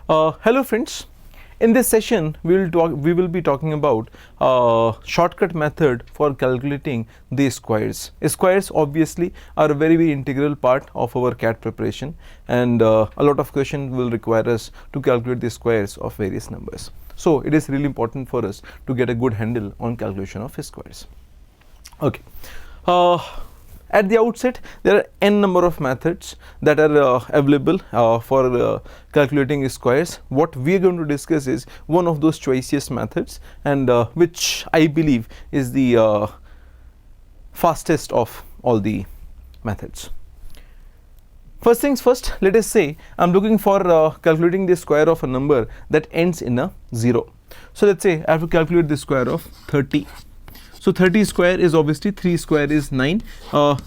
Hello friends, in this session we will be talking about shortcut method for calculating the squares. Squares obviously are a very integral part of our CAT preparation, and a lot of questions will require us to calculate the squares of various numbers. So it is really important for us to get a good handle on calculation of squares. Okay. At the outset, there are n number of methods that are available for calculating squares. What we are going to discuss is one of those choicest methods, and which I believe is the fastest of all the methods. First things first, let us say I am looking for calculating the square of a number that ends in a 0. So let's say I have to calculate the square of 30. So 30 square is obviously 3 square is 9,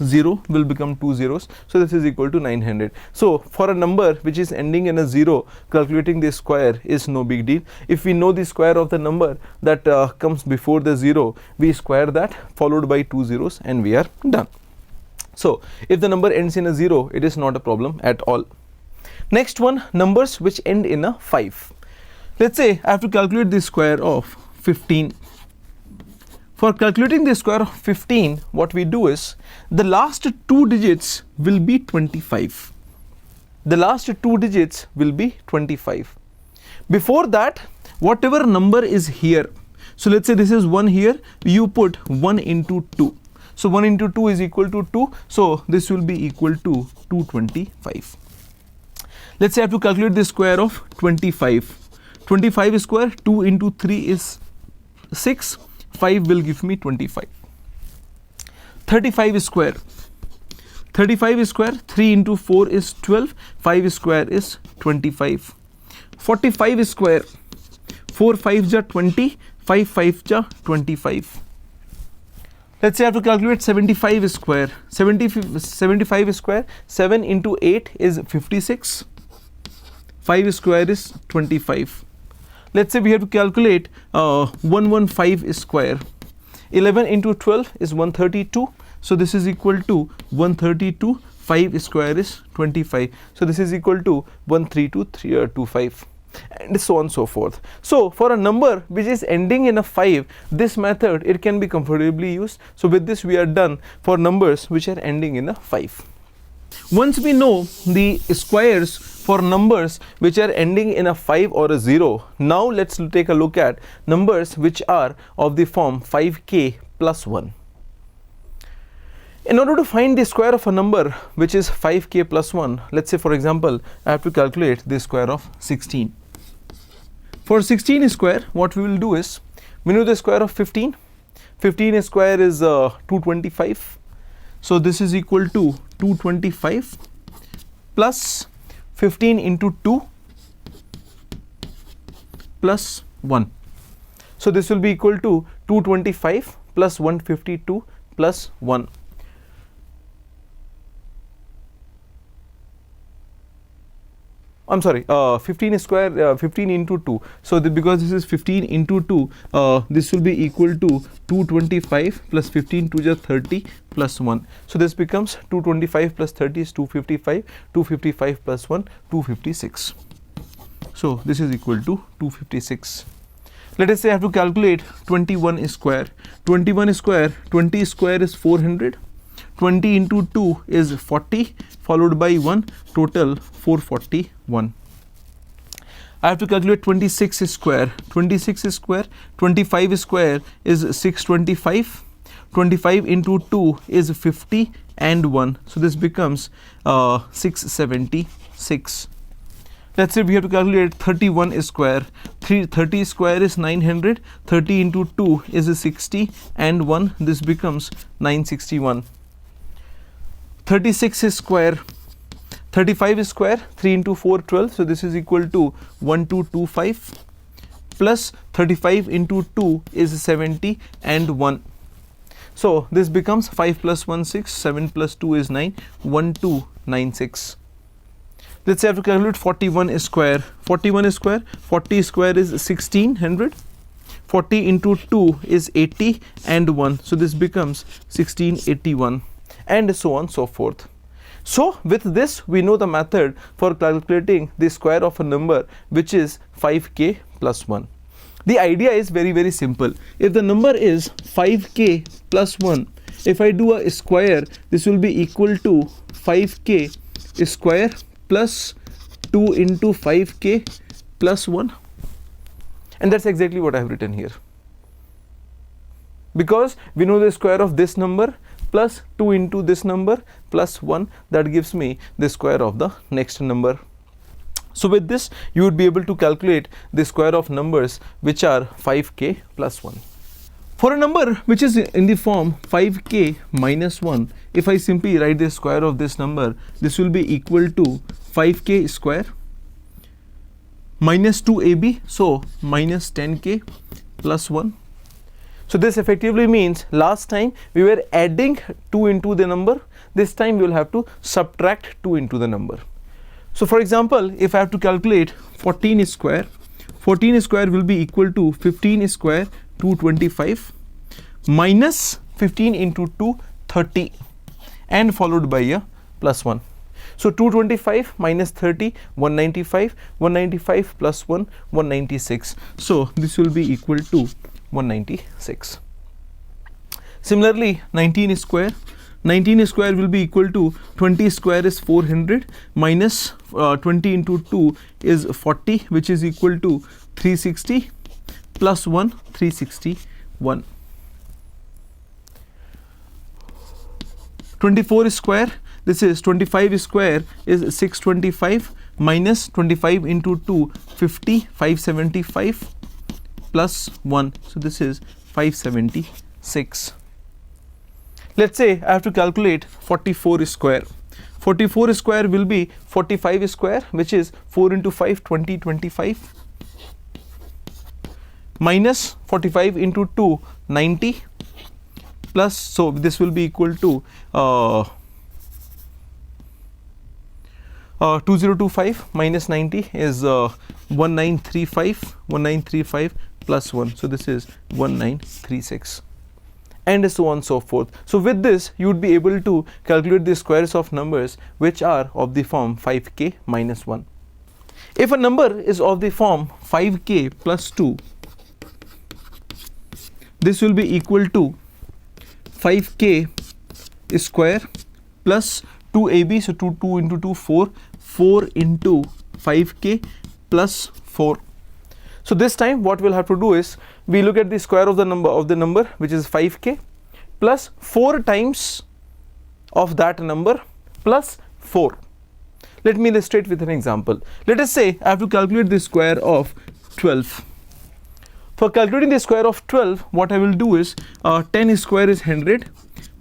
0 will become 2 zeros, so this is equal to 900. So for a number which is ending in a 0, calculating the square is no big deal. If we know the square of the number that comes before the 0, we square that followed by 2 zeros and we are done. So if the number ends in a 0, it is not a problem at all. Next one, numbers which end in a 5. Let's say I have to calculate the square of 15. For calculating the square of 15, what we do is the last 2 digits will be 25. The last 2 digits will be 25. Before that, whatever number is here, so let's say this is 1 here, you put 1 into 2. So 1 into 2 is equal to 2, so this will be equal to 225. Let's say I have to calculate the square of 25. 25 square, 2 into 3 is 6. 5 will give me 25. 35 square. 35 square, 3 into 4 is 12. 5 square is 25. 45 square. 4 5 ja 20. 5 5 ja 25. Let's say I have to calculate 75 square. 75 square, 7 into 8 is 56. 5 square is 25. Let's say we have to calculate 115 square. 11 into 12 is 132. So this is equal to 132. 5 square is 25. So this is equal to 13225, and so on and so forth. So for a number which is ending in a 5, this method it can be comfortably used. So with this we are done for numbers which are ending in a 5. Once we know the squares for numbers which are ending in a 5 or a 0, now let's take a look at numbers which are of the form 5k plus 1. In order to find the square of a number which is 5k plus 1, let's say for example I have to calculate the square of 16. For 16 square, what we will do is, we know the square of 15. 15 square is 225. So this is equal to 225 plus 15 into 2 plus 1. So this will be equal to 225 plus 152 plus 1. I'm sorry, 15 square, 15 into 2. So because this is 15 into 2, this will be equal to 225 plus 15 to just 30 plus 1. So this becomes 225 plus 30 is 255. 255 plus 1, 256. So this is equal to 256. Let us say I have to calculate 21 square. 21 square, 20 square is 400. 20 into 2 is 40, followed by 1, total 441. I have to calculate 26 square. 26 square, 25 square is 625. 25 into 2 is 50 and 1. So this becomes 676. Let's say we have to calculate 31 square. 30 square is 900. 30 into 2 is 60 and 1. This becomes 961. 36 square. 35 square, 3 into 4, 12. So this is equal to 1225 plus 35 into 2 is 70 and 1. So this becomes 5 plus 1, 6, 7 plus 2 is 9, 1296. Let's say I have to calculate 41 square. 41 square, 40 square is 1600. 40 into 2 is 80 and 1. So this becomes 1681, and so on so forth. So with this we know the method for calculating the square of a number which is 5k plus 1. The idea is very simple. If the number is 5k plus 1, if I do a square, this will be equal to 5k square plus 2 into 5k plus 1, and that's exactly what I have written here, because we know the square of this number plus 2 into this number plus 1, that gives me the square of the next number. So with this you would be able to calculate the square of numbers which are 5k plus 1. For a number which is in the form 5k minus 1, if I simply write the square of this number, this will be equal to 5k square minus 2ab, so minus 10k plus 1. So this effectively means last time we were adding 2 into the number, this time we will have to subtract 2 into the number. So for example, if I have to calculate 14 square, 14 square will be equal to 15 square 225 minus 15 into 2 30 and followed by a plus 1. So 225 minus 30 195, 195 plus 1 196. So this will be equal to 196. Similarly 19 square, 19 square will be equal to 20 square is 400 minus 20 into 2 is 40, which is equal to 360 plus 1 361. 24 square, this is 25 square is 625 minus 25 into 2 50 575 plus 1, so this is 576. Let's say I have to calculate 44 square. 44 square will be 45 square, which is 4 into 5 20 25 minus 45 into 2 90 plus, so this will be equal to 2025 minus 90 is 1935 plus 1, so this is 1936, and so on so forth. So with this you would be able to calculate the squares of numbers which are of the form 5k minus 1. If a number is of the form 5k plus 2, this will be equal to 5k square plus 2ab, so 2 into 2 4 into 5k plus 4. So this time what we'll have to do is we look at the square of the number which is 5k plus 4 times of that number plus 4. Let me illustrate with an example. Let us say I have to calculate the square of 12. For calculating the square of 12, what I will do is 10 square is 100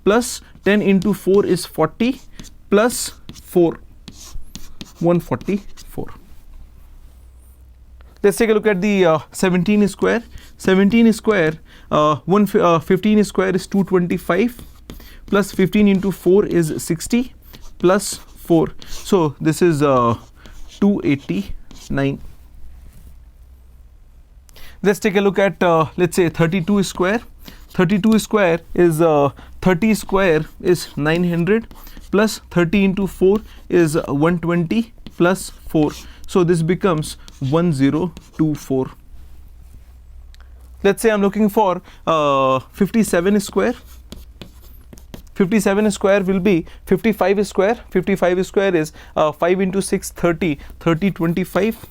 plus 10 into 4 is 40 plus 4 144. Let's take a look at the 17 square. 17 square 15 square is 225 plus 15 into 4 is 60 plus 4, so this is 289. Let's take a look at let's say 32 square. 32 square is 30 square is 900 plus 30 into 4 is 120 plus 4, so this becomes 1024. Let's say I'm looking for 57 square. 57 square will be 55 square. 55 square is 5 into 6 30 25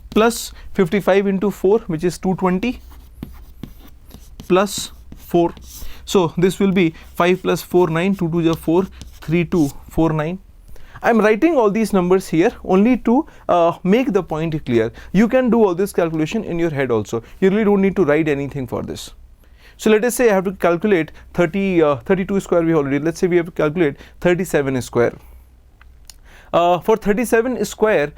plus 55 into 4, which is 220 plus 4, so this will be 5 plus 4 9, 2 2 is 4, 3 2 4 9. I am writing all these numbers here only to make the point clear. You can do all this calculation in your head also. You really don't need to write anything for this. So let us say I have to calculate 32 square we already. Let's say we have to calculate 37 square. For 37 square,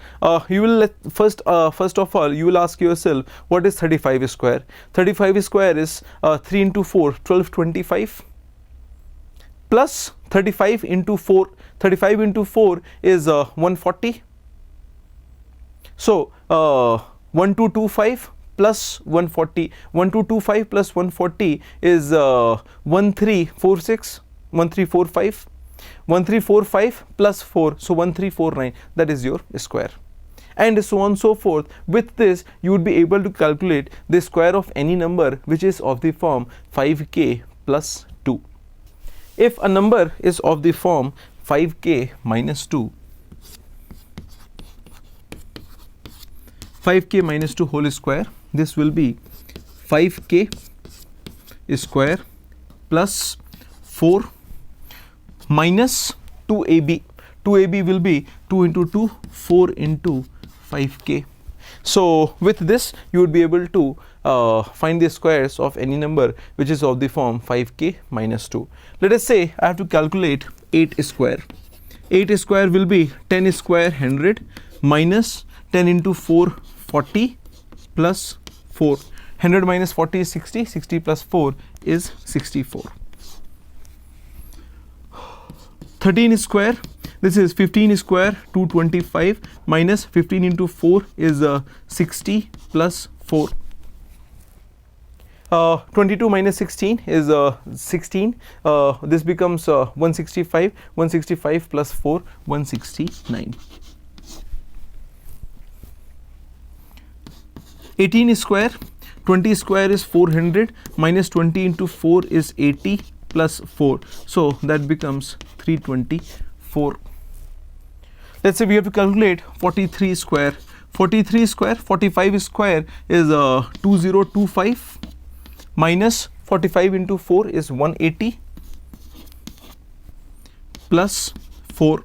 you will first of all you will ask yourself what is 35 square. 35 square is 3 into 4 12 25 plus 35 into 4. 35 into 4 is 140. So 1225 plus 140. 1225 plus 140 is 1346. 1345. 1345 plus 4, so 1349, that is your square, and so on so forth. With this you would be able to calculate the square of any number which is of the form 5k plus 2. If a number is of the form 5k minus 2, 5k minus 2 whole square, this will be 5k square plus 4 minus 2ab. 2ab will be 2 into 2, 4 into 5k. So with this you would be able to find the squares of any number which is of the form 5k minus 2. Let us say I have to calculate 8 square. 8 square will be 10 square 100 minus 10 into 4 40 plus 4. 100 minus 40 is 60, 60 plus 4 is 64. 13 square, this is 15 square 225 minus 15 into 4 is 60 plus 4. 22 minus 16 is 16. This becomes 165. 165 plus 4, 169. 18 square, 20 square is 400 minus 20 into 4 is 80 plus 4. So that becomes 324. Let's say we have to calculate 43 square. 43 square, 45 square is 2025 minus 45 into 4 is 180 plus 4.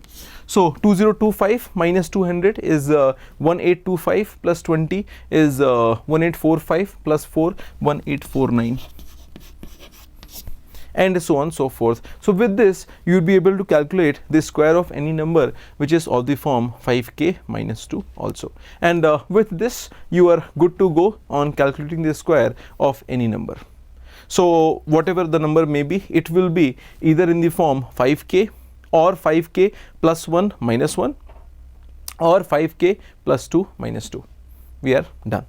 So 2025 minus 200 is 1825 plus 20 is 1845 plus 4, 1849, and so on so forth. So with this you will be able to calculate the square of any number which is of the form 5k minus 2 also, and with this you are good to go on calculating the square of any number. So whatever the number may be, it will be either in the form 5k or 5k plus 1 minus 1 or 5k plus 2 minus 2. We are done.